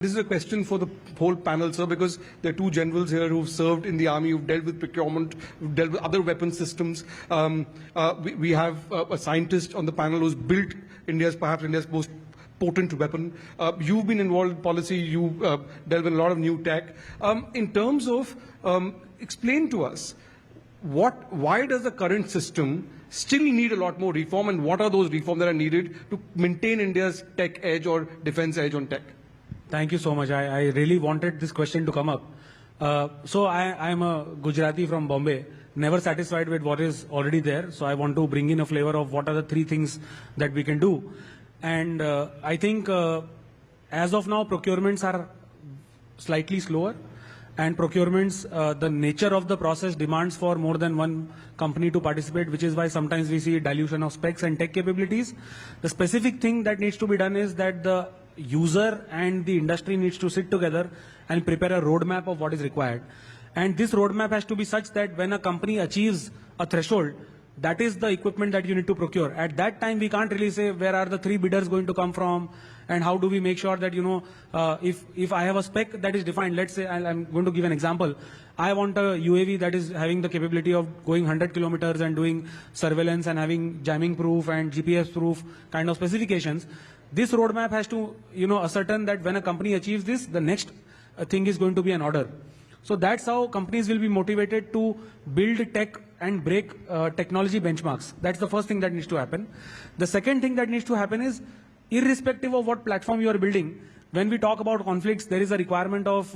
This is a question for the whole panel, sir, because there are two generals here who've served in the army, who've dealt with procurement, who've dealt with other weapon systems. We have a scientist on the panel who's built perhaps India's most potent weapon. You've been involved in policy, you delve in a lot of new tech. In terms of, explain to us, why does the current system still need a lot more reform, and what are those reforms that are needed to maintain India's tech edge or defense edge on tech? Thank you so much. I really wanted this question to come up. So I am a Gujarati from Bombay, never satisfied with what is already there. So I want to bring in a flavor of what are the three things that we can do. And I think as of now, procurements are slightly slower. And procurements, the nature of the process demands for more than one company to participate, which is why sometimes we see dilution of specs and tech capabilities. The specific thing that needs to be done is that the user and the industry needs to sit together and prepare a roadmap of what is required. And this roadmap has to be such that when a company achieves a threshold, that is the equipment that you need to procure. At that time, we can't really say where are the three bidders going to come from and how do we make sure that, if I have a spec that is defined, let's say I'm going to give an example. I want a UAV that is having the capability of going 100 kilometers and doing surveillance and having jamming proof and GPS proof kind of specifications. This roadmap has to, ascertain that when a company achieves this, the next thing is going to be an order. So that's how companies will be motivated to build tech and break technology benchmarks. That's the first thing that needs to happen. The second thing that needs to happen is, irrespective of what platform you are building, when we talk about conflicts, there is a requirement of,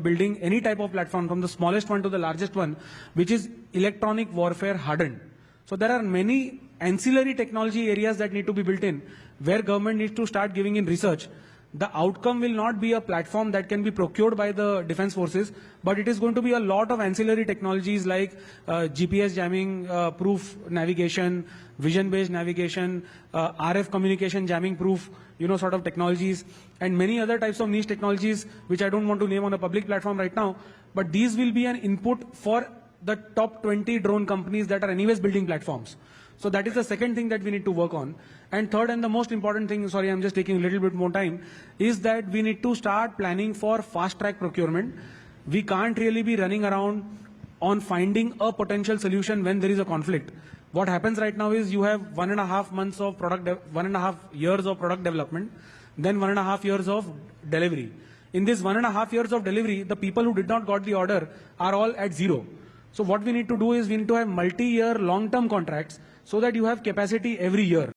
building any type of platform from the smallest one to the largest one, which is electronic warfare hardened. So there are many ancillary technology areas that need to be built in, where government needs to start giving in research. The outcome will not be a platform that can be procured by the defense forces, but it is going to be a lot of ancillary technologies like GPS jamming proof navigation, vision-based navigation, RF communication jamming proof, sort of technologies, and many other types of niche technologies, which I don't want to name on a public platform right now, but these will be an input for the top 20 drone companies that are anyways building platforms. So that is the second thing that we need to work on. And third and the most important thing, sorry, I'm just taking a little bit more time, is that we need to start planning for fast track procurement. We can't really be running around on finding a potential solution when there is a conflict. What happens right now is you have 1.5 months of 1.5 years of product development, then 1.5 years of delivery. In this 1.5 years of delivery, the people who did not got the order are all at zero. So what we need to do is we need to have multi-year long-term contracts so that you have capacity every year.